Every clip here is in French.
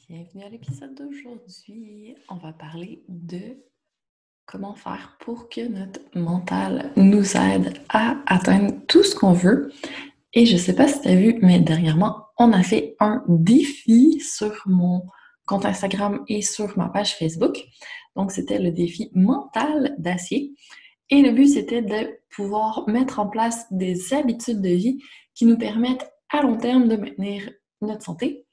Bienvenue à l'épisode d'aujourd'hui. On va parler de comment faire pour que notre mental nous aide à atteindre tout ce qu'on veut. Et je ne sais pas si tu as vu, mais dernièrement, on a fait un défi sur mon compte Instagram et sur ma page Facebook. Donc, c'était le défi mental d'acier. Et le but, c'était de pouvoir mettre en place des habitudes de vie qui nous permettent à long terme de maintenir notre santé.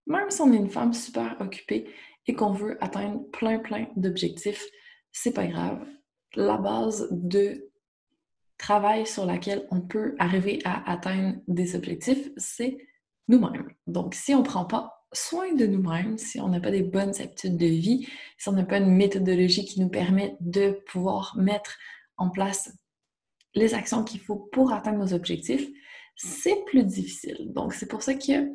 Même si on est une femme super occupée et qu'on veut atteindre plein d'objectifs, c'est pas grave. La base de travail sur laquelle on peut arriver à atteindre des objectifs, c'est nous-mêmes. Donc, si on ne prend pas soin de nous-mêmes, si on n'a pas des bonnes habitudes de vie, si on n'a pas une méthodologie qui nous permet de pouvoir mettre en place les actions qu'il faut pour atteindre nos objectifs, c'est plus difficile. Donc, c'est pour ça que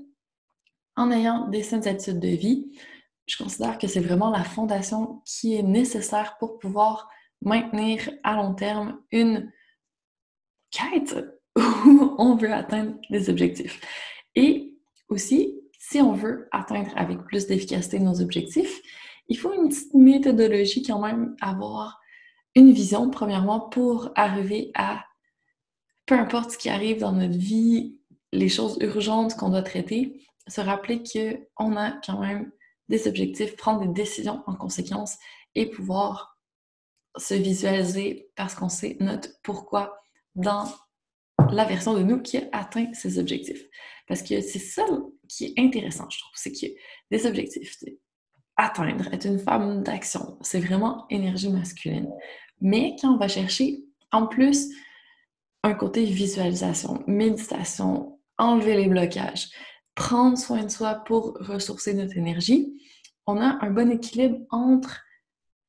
en ayant des saines habitudes de vie, je considère que c'est vraiment la fondation qui est nécessaire pour pouvoir maintenir à long terme une quête où on veut atteindre des objectifs. Et aussi, si on veut atteindre avec plus d'efficacité nos objectifs, il faut une petite méthodologie quand même, avoir une vision, premièrement, pour arriver à, peu importe ce qui arrive dans notre vie, les choses urgentes qu'on doit traiter, se rappeler qu'on a quand même des objectifs, prendre des décisions en conséquence et pouvoir se visualiser parce qu'on sait notre pourquoi dans la version de nous qui a atteint ces objectifs. Parce que c'est ça qui est intéressant, je trouve, c'est que des objectifs, atteindre, être une femme d'action, c'est vraiment énergie masculine. Mais quand on va chercher, en plus, un côté visualisation, méditation, enlever les blocages, prendre soin de soi pour ressourcer notre énergie, on a un bon équilibre entre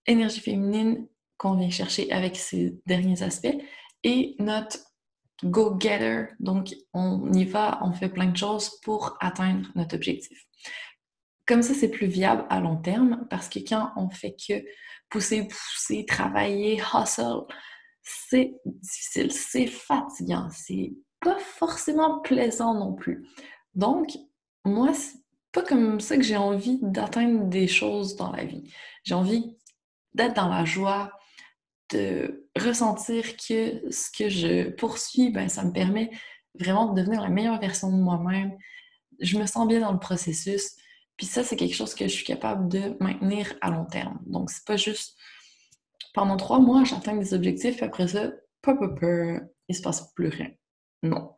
énergie féminine qu'on vient chercher avec ces derniers aspects et notre go-getter. Donc, on y va, on fait plein de choses pour atteindre notre objectif. Comme ça, c'est plus viable à long terme parce que quand on fait que pousser, travailler, hustle, c'est difficile, c'est fatigant, c'est pas forcément plaisant non plus. Donc, moi, c'est pas comme ça que j'ai envie d'atteindre des choses dans la vie. J'ai envie d'être dans la joie, de ressentir que ce que je poursuis, ben, ça me permet vraiment de devenir la meilleure version de moi-même. Je me sens bien dans le processus. Puis ça, c'est quelque chose que je suis capable de maintenir à long terme. Donc, c'est pas juste pendant 3 mois, j'atteins des objectifs, puis après ça, il se passe plus rien. Non.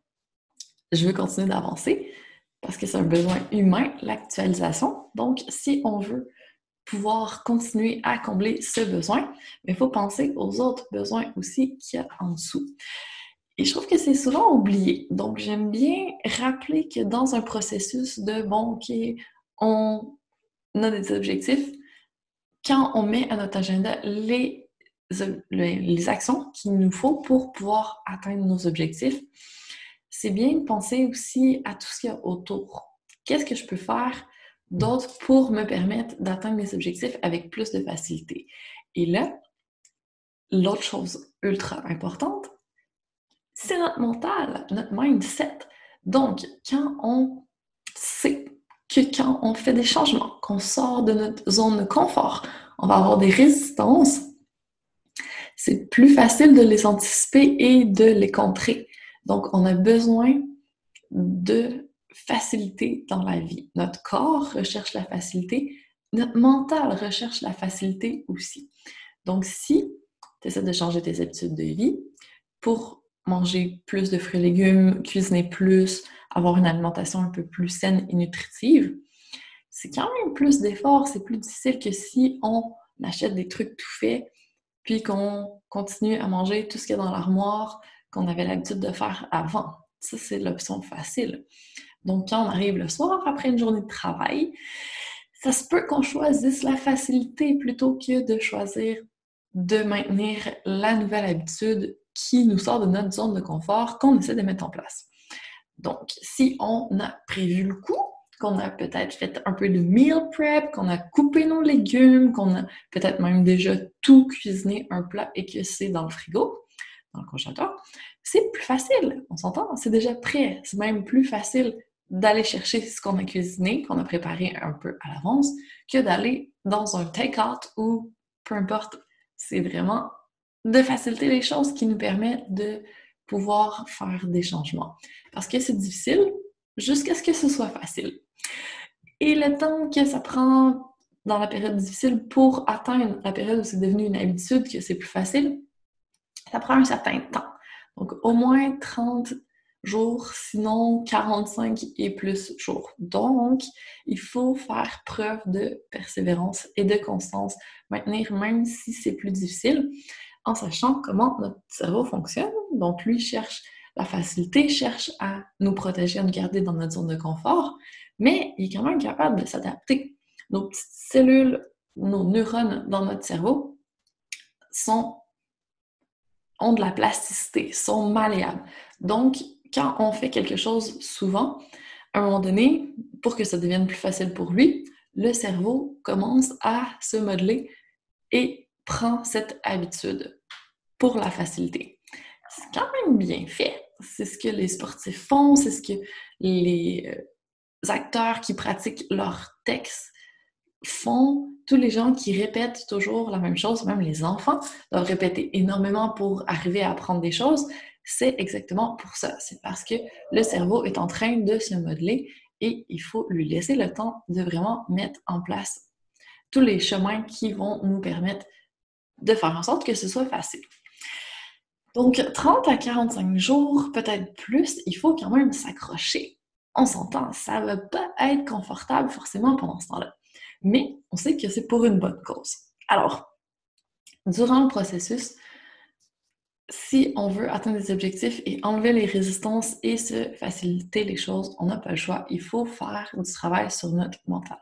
Je veux continuer d'avancer parce que c'est un besoin humain, l'actualisation. Donc, si on veut pouvoir continuer à combler ce besoin, il faut penser aux autres besoins aussi qu'il y a en dessous. Et je trouve que c'est souvent oublié. Donc, j'aime bien rappeler que dans un processus de, bon, OK, on a des objectifs, quand on met à notre agenda les actions qu'il nous faut pour pouvoir atteindre nos objectifs, c'est bien de penser aussi à tout ce qu'il y a autour. Qu'est-ce que je peux faire d'autre pour me permettre d'atteindre mes objectifs avec plus de facilité? Et là, l'autre chose ultra importante, c'est notre mental, notre mindset. Donc, quand on sait que quand on fait des changements, qu'on sort de notre zone de confort, on va avoir des résistances, c'est plus facile de les anticiper et de les contrer. Donc, on a besoin de facilité dans la vie. Notre corps recherche la facilité, notre mental recherche la facilité aussi. Donc, si tu essaies de changer tes habitudes de vie pour manger plus de fruits et légumes, cuisiner plus, avoir une alimentation un peu plus saine et nutritive, c'est quand même plus d'efforts, c'est plus difficile que si on achète des trucs tout faits, puis qu'on continue à manger tout ce qu'il y a dans l'armoire qu'on avait l'habitude de faire avant. Ça, c'est l'option facile. Donc, quand on arrive le soir après une journée de travail, ça se peut qu'on choisisse la facilité plutôt que de choisir de maintenir la nouvelle habitude qui nous sort de notre zone de confort qu'on essaie de mettre en place. Donc, si on a prévu le coup, qu'on a peut-être fait un peu de meal prep, qu'on a coupé nos légumes, qu'on a peut-être même déjà tout cuisiné un plat et que c'est dans le frigo, dans le congélateur, c'est plus facile, on s'entend, c'est déjà prêt. C'est même plus facile d'aller chercher ce qu'on a cuisiné, qu'on a préparé un peu à l'avance, que d'aller dans un take-out ou peu importe. C'est vraiment de faciliter les choses qui nous permettent de pouvoir faire des changements. Parce que c'est difficile jusqu'à ce que ce soit facile. Et le temps que ça prend dans la période difficile pour atteindre la période où c'est devenu une habitude, que c'est plus facile, ça prend un certain temps. Donc, au moins 30 jours, sinon 45 et plus jours. Donc, il faut faire preuve de persévérance et de constance, maintenir même si c'est plus difficile, en sachant comment notre cerveau fonctionne. Donc, lui cherche la facilité, cherche à nous protéger, à nous garder dans notre zone de confort, mais il est quand même capable de s'adapter. Nos petites cellules, nos neurones dans notre cerveau ont de la plasticité, sont malléables. Donc, quand on fait quelque chose souvent, à un moment donné, pour que ça devienne plus facile pour lui, le cerveau commence à se modeler et prend cette habitude pour la facilité. C'est quand même bien fait. C'est ce que les sportifs font, c'est ce que les acteurs qui pratiquent leur texte font. Tous les gens qui répètent toujours la même chose, même les enfants, doivent répéter énormément pour arriver à apprendre des choses. C'est exactement pour ça. C'est parce que le cerveau est en train de se modeler et il faut lui laisser le temps de vraiment mettre en place tous les chemins qui vont nous permettre de faire en sorte que ce soit facile. Donc, 30 à 45 jours, peut-être plus, il faut quand même s'accrocher. On s'entend, ça ne va pas être confortable forcément pendant ce temps-là. Mais on sait que c'est pour une bonne cause. Alors, durant le processus, si on veut atteindre des objectifs et enlever les résistances et se faciliter les choses, on n'a pas le choix. Il faut faire du travail sur notre mental.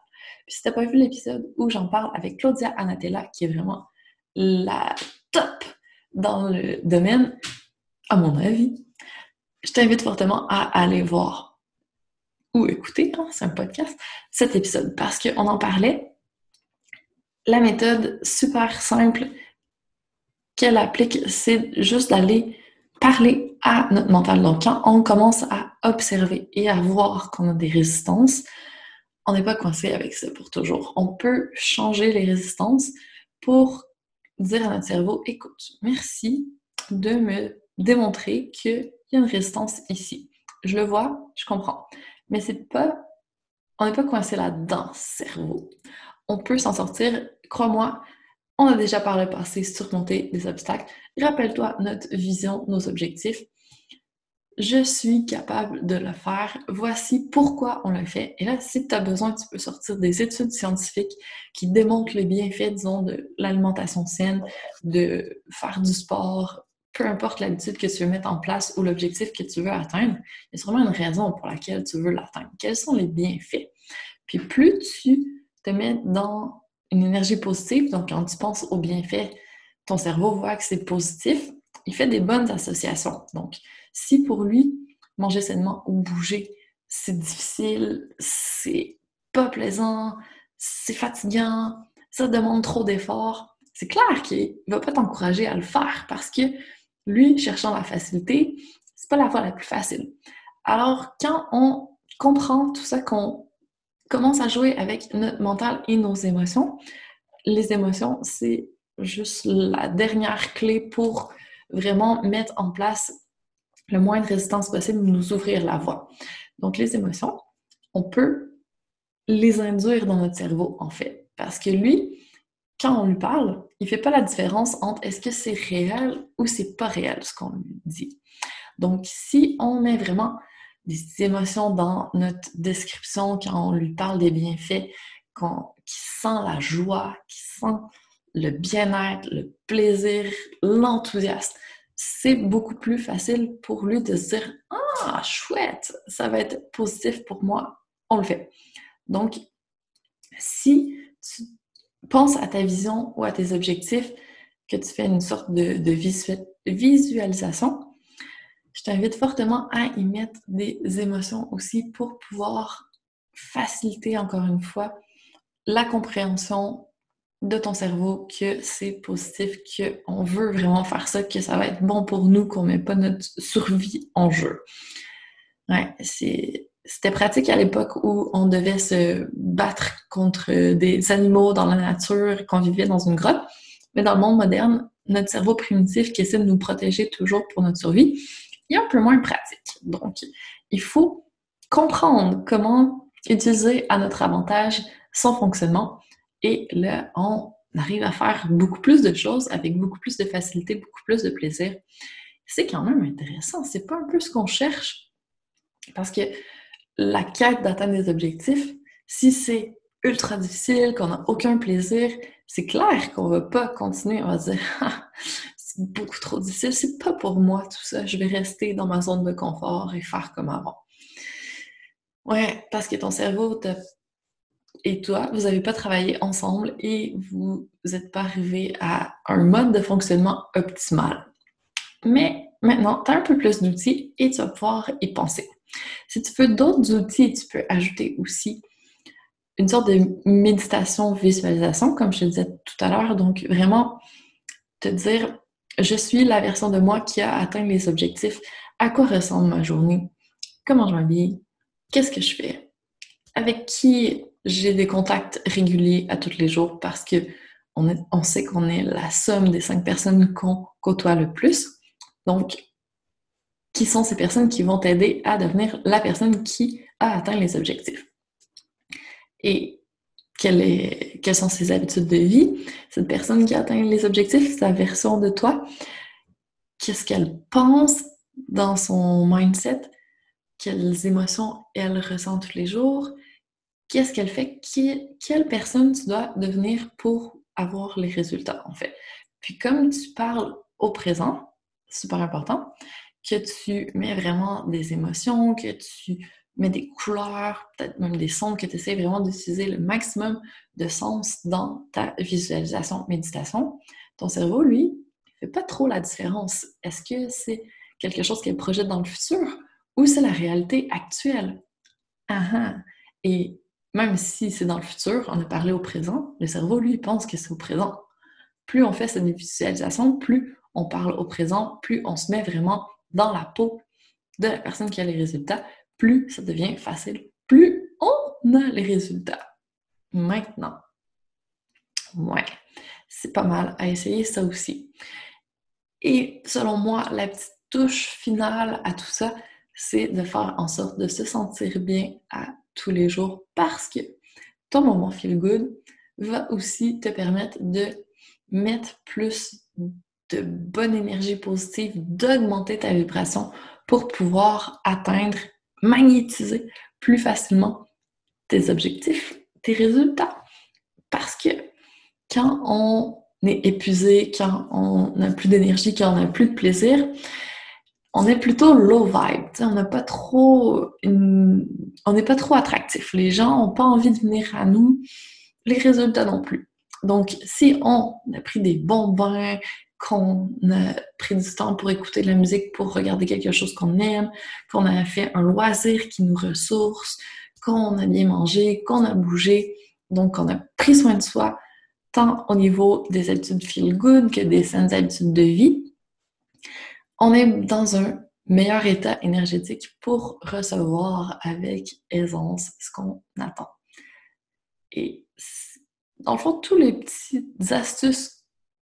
Puis si tu n'as pas vu l'épisode où j'en parle avec Claudia Anatella, qui est vraiment la top dans le domaine, à mon avis, je t'invite fortement à aller voir ou écouter, c'est un podcast, cet épisode parce qu'on en parlait. La méthode super simple qu'elle applique, c'est juste d'aller parler à notre mental. Donc, quand on commence à observer et à voir qu'on a des résistances, on n'est pas coincé avec ça pour toujours. On peut changer les résistances pour dire à notre cerveau, écoute, merci de me démontrer qu'il y a une résistance ici. Je le vois, je comprends. Mais on n'est pas coincé là-dedans, cerveau. On peut s'en sortir, crois-moi, on a déjà par le passé surmonté des obstacles. Rappelle-toi notre vision, nos objectifs. Je suis capable de le faire. Voici pourquoi on le fait. Et là, si tu as besoin, tu peux sortir des études scientifiques qui démontrent les bienfaits, disons, de l'alimentation saine, de faire du sport, peu importe l'habitude que tu veux mettre en place ou l'objectif que tu veux atteindre. Il y a sûrement une raison pour laquelle tu veux l'atteindre. Quels sont les bienfaits? Puis plus tu te mets dans une énergie positive, donc quand tu penses aux bienfaits, ton cerveau voit que c'est positif, il fait des bonnes associations. Donc, si pour lui, manger sainement ou bouger, c'est difficile, c'est pas plaisant, c'est fatigant, ça demande trop d'efforts, c'est clair qu'il ne va pas t'encourager à le faire parce que lui, cherchant la facilité, c'est pas la voie la plus facile. Alors, quand on comprend tout ça, qu'on commence à jouer avec notre mental et nos émotions, les émotions, c'est juste la dernière clé pour vraiment mettre en place le moins de résistance possible, nous ouvrir la voie. Donc, les émotions, on peut les induire dans notre cerveau, en fait. Parce que lui, quand on lui parle, il ne fait pas la différence entre est-ce que c'est réel ou c'est pas réel, ce qu'on lui dit. Donc, si on met vraiment des émotions dans notre description, quand on lui parle des bienfaits, qui sent la joie, qui sent le bien-être, le plaisir, l'enthousiasme, c'est beaucoup plus facile pour lui de se dire « Ah, chouette, ça va être positif pour moi, on le fait. » Donc, si tu penses à ta vision ou à tes objectifs, que tu fais une sorte de visualisation, je t'invite fortement à y mettre des émotions aussi pour pouvoir faciliter, encore une fois, la compréhension de ton cerveau que c'est positif, qu'on veut vraiment faire ça, que ça va être bon pour nous, qu'on met pas notre survie en jeu. Ouais, c'était pratique à l'époque où on devait se battre contre des animaux dans la nature, qu'on vivait dans une grotte. Mais dans le monde moderne, notre cerveau primitif qui essaie de nous protéger toujours pour notre survie, il est un peu moins pratique. Donc, il faut comprendre comment utiliser à notre avantage son fonctionnement. Et là, on arrive à faire beaucoup plus de choses avec beaucoup plus de facilité, beaucoup plus de plaisir. C'est quand même intéressant. C'est pas un peu ce qu'on cherche? Parce que la quête d'atteindre des objectifs, si c'est ultra difficile, qu'on n'a aucun plaisir, c'est clair qu'on va pas continuer. On va se dire, ah, c'est beaucoup trop difficile, c'est pas pour moi tout ça, je vais rester dans ma zone de confort et faire comme avant. Ouais, parce que ton cerveau et toi, vous n'avez pas travaillé ensemble et vous n'êtes pas arrivé à un mode de fonctionnement optimal. Mais maintenant, tu as un peu plus d'outils et tu vas pouvoir y penser. Si tu veux d'autres outils, tu peux ajouter aussi une sorte de méditation, visualisation, comme je te disais tout à l'heure. Donc, vraiment te dire, je suis la version de moi qui a atteint les objectifs. À quoi ressemble ma journée? Comment je m'habille? Qu'est-ce que je fais? Avec qui j'ai des contacts réguliers à tous les jours parce que on sait qu'on est la somme des 5 personnes qu'on côtoie le plus. Donc, qui sont ces personnes qui vont t'aider à devenir la personne qui a atteint les objectifs? Et quelles sont ses habitudes de vie? Cette personne qui a atteint les objectifs, sa version de toi, qu'est-ce qu'elle pense dans son mindset? Quelles émotions elle ressent tous les jours? Qu'est-ce qu'elle fait? Quelle personne tu dois devenir pour avoir les résultats, en fait? Puis comme tu parles au présent, super important, que tu mets vraiment des émotions, que tu mets des couleurs, peut-être même des sons, que tu essaies vraiment d'utiliser le maximum de sens dans ta visualisation, méditation, ton cerveau, lui, il fait pas trop la différence. Est-ce que c'est quelque chose qu'elle projette dans le futur ou c'est la réalité actuelle? Ah ah! Et même si c'est dans le futur, on a parlé au présent, le cerveau, lui, pense que c'est au présent. Plus on fait cette visualisation, plus on parle au présent, plus on se met vraiment dans la peau de la personne qui a les résultats, plus ça devient facile, plus on a les résultats. Maintenant, ouais, c'est pas mal à essayer ça aussi. Et selon moi, la petite touche finale à tout ça, c'est de faire en sorte de se sentir bien à tous les jours parce que ton moment feel good va aussi te permettre de mettre plus de bonne énergie positive, d'augmenter ta vibration pour pouvoir atteindre, magnétiser plus facilement tes objectifs, tes résultats. Parce que quand on est épuisé, quand on n'a plus d'énergie, quand on n'a plus de plaisir, on est plutôt low vibe. On n'est pas trop attractif. Les gens n'ont pas envie de venir à nous, les résultats non plus. Donc, si on a pris des bons bains, qu'on a pris du temps pour écouter de la musique, pour regarder quelque chose qu'on aime, qu'on a fait un loisir qui nous ressource, qu'on a bien mangé, qu'on a bougé, donc qu'on a pris soin de soi, tant au niveau des habitudes feel good que des saines habitudes de vie, on est dans un meilleur état énergétique pour recevoir avec aisance ce qu'on attend. Et dans le fond, tous les petites astuces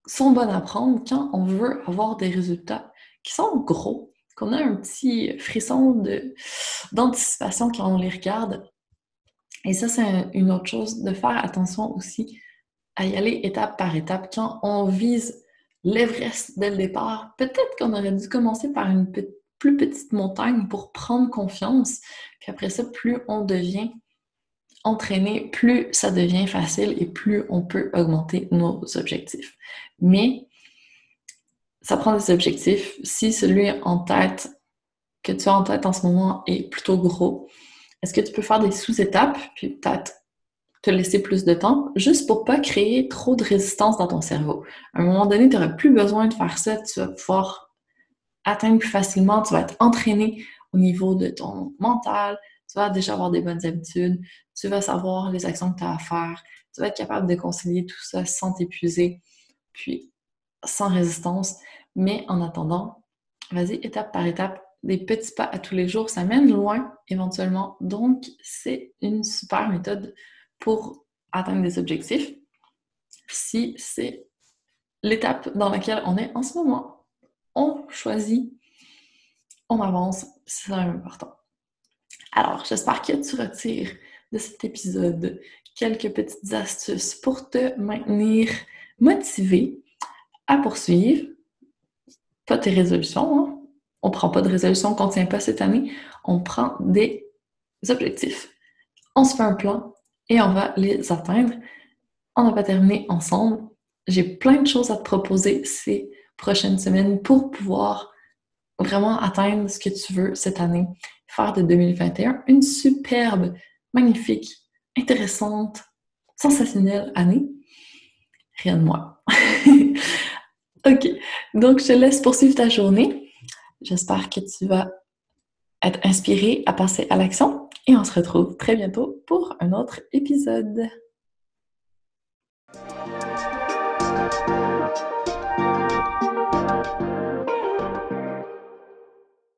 sont bonnes à prendre quand on veut avoir des résultats qui sont gros, qu'on a un petit frisson d'anticipation quand on les regarde. Et ça, c'est une autre chose, de faire attention aussi à y aller étape par étape. Quand on vise l'Everest dès le départ, peut-être qu'on aurait dû commencer par une plus petite montagne pour prendre confiance. Puis après ça, plus on devient entraîné, plus ça devient facile et plus on peut augmenter nos objectifs. Mais ça prend des objectifs. Si celui en tête que tu as en tête en ce moment est plutôt gros, est-ce que tu peux faire des sous-étapes, puis peut-être te laisser plus de temps, juste pour pas créer trop de résistance dans ton cerveau. À un moment donné, tu n'auras plus besoin de faire ça, tu vas pouvoir atteindre plus facilement, tu vas être entraîné au niveau de ton mental, tu vas déjà avoir des bonnes habitudes, tu vas savoir les actions que tu as à faire, tu vas être capable de concilier tout ça sans t'épuiser, puis sans résistance. Mais en attendant, vas-y étape par étape, des petits pas à tous les jours, ça mène loin éventuellement. Donc, c'est une super méthode pour atteindre des objectifs. Si c'est l'étape dans laquelle on est en ce moment, on choisit, on avance, c'est vraiment important. Alors, j'espère que tu retires de cet épisode quelques petites astuces pour te maintenir motivé à poursuivre. Pas tes résolutions, hein? On ne prend pas de résolution qu'on ne tient pas cette année. On prend des objectifs. On se fait un plan et on va les atteindre. On n'a pas terminé ensemble. J'ai plein de choses à te proposer ces prochaines semaines pour pouvoir vraiment atteindre ce que tu veux cette année. Faire de 2021 une superbe, magnifique, intéressante, sensationnelle année. Rien de moi. OK. Donc, je te laisse poursuivre ta journée. J'espère que tu vas être inspiré à passer à l'action et on se retrouve très bientôt pour un autre épisode.